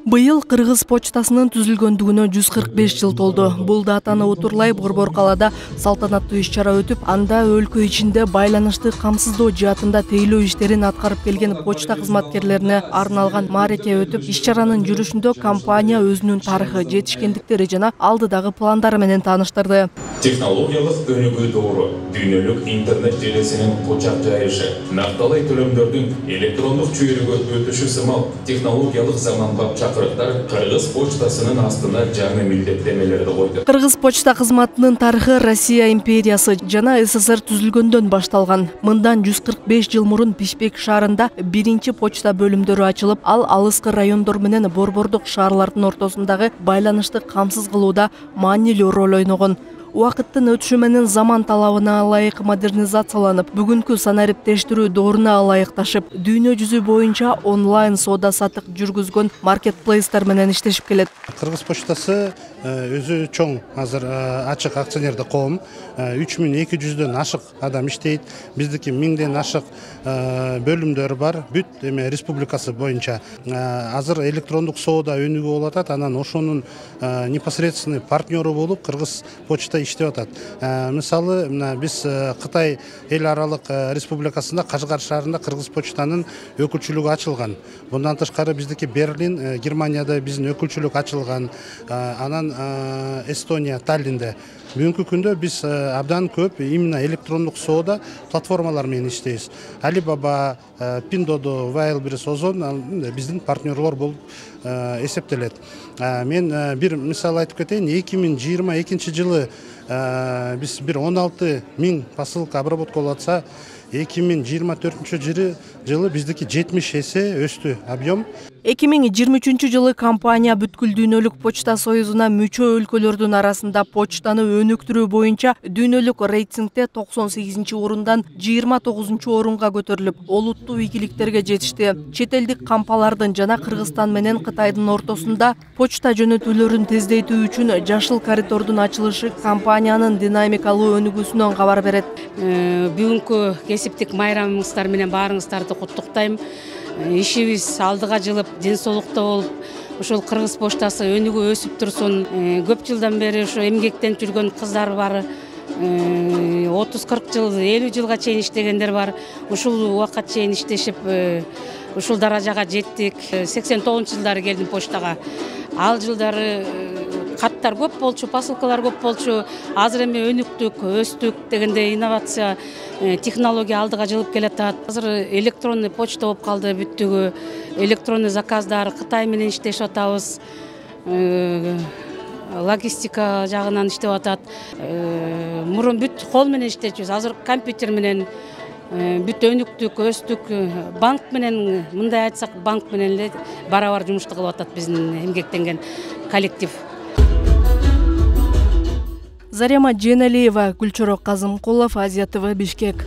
Быйыл Кыргыз почтасынын түзүлгөндүгүнө 145 жыл толду. Бул датаны утурлай Борбор калаада салтанаттуу иш-чара өтүп, анда өлкө ичинде байланышты камсыздоо жаатында тейлөө иштерин аткарып келген почта кызматкерлерине арналган маареке өтүп, иш-чаранын жүрүшүндө компания өзүнүн тарыхы, жетишкендиктери жана алдыдагы пландары менен тааныштырды. Технологиялык өнүгүү доору, дүйнөлүк интернет желесинин кучак жайышы, накталай төлөмдөрдүн электрондук жүйөгө өтүшү сымал технологиялык заманбап чакырыктар Кыргыз почтасынын астына жаңы милдеттемелерди койду. Кыргыз почта кызматынын тарыхы Россия империясы жана СССР түзүлгөндөн башталган. Мындан 145 жыл мурун Бишкек шаарында биринчи почта бөлүмдөрү ачылып, ал алыскы райондор менен борбордук шаарлардын ортосундагы байланышты камсыз кылууда маанилүү роль ойногон. Убакыттын өтүшү менен заман талабына ылайык модернизацияланып, бүгүнкү санариптештирүү дооруна ылайыкташып, дүйнө жүзү боюнча онлайн соода саттык жүргүзгөн маркетплейстер менен иштешип келет. Кыргыз почтасы өзү чоң азыр ачык акционердик коом. 3200дөн ашык адам иштейт. Биздики 1000ден ашык бөлүмдөр бар. Бүт эме республикасы боюнча азыр электрондук соода өнүгүү болуп атат. Анан ошонун непосредственный партнеру болуп Кыргыз почта иштеп атат. Мисалы, биз Кытай эл аралык республикасында Кашгар шаарында Кыргыз почтанын өкүлчүлүгү ачылган. Bundan тышкары биздики Берлин, Германияда биздин өкүлчүлүк ачылган. Анан Эстония, Таллинде. Бүгүнкү күндө биз абдан көп именно электрондук соода платформалар менен иштейбиз. Alibaba, Pinduoduo, Wildberries, Ozon биздин партнерлор болуп эсептелет. Мен бир мисал айтып кетейин, 2022 жылы биз бир 16 000 посылка обработка болуп атса, 2024 жылы биздики 70 эсе өстү объем. 2023 жылы компания бүткүл дүйнөлүк почта союзуна мүчө өлкөлөрдүн арасында почтаны өнүктүрүү боюнча дүйнөлүк рейтингде 98 орундан 29 орунга көтөрүлүп, олуттуу ийгиликтерге жетишти. Чет элдик кампалардын жана Кыргызстан менен Кытайдын ортосунда почта жөнөтүүлөрүн тездетүү үчүн жашыл коридордун ачылышы компаниянын динамикалуу өнүгүүсүнөн кабар берет. Бүгүнкү кесиптик майрамыңыздар менен баарыңыздарды куттуктайм. Ишибиз алдыга жылып, ден соолукта болуп, ошол Кыргыз почтасы өнүгүп өсүп турсун. Көп жылдан бери ошо эмгектенип жүргөн кыздар бар. 30-40 жыл, 50 жылга чейин иштегендер бар. Ушул убакка чейин иштешип, ушул даражага жеттик. 89-жылдары келдим почтага. Ал жылдары каттар көп болчу, посылкалар көп болчу. Азыр эми өнүктүк, өстүк дегенде инновация, технология алдыга жылып келатат. Азыр электронный почта болуп калды бүттүгү. Электронный заказдар Кытай менен иштешип атабыз. Логистика жагынан иштеп атат. Мурун бүт кол менен иштечүбүз. Азыр компьютер менен бүт өнүктүк, өстүк. Банк менен, мындай айтсак, банк менен эле барабар жумушту кылып атат биздин эмгектенген коллектив. Зарема Дженалиева, Гүлчорок Казымкулов, Азия ТВ, Бишкек.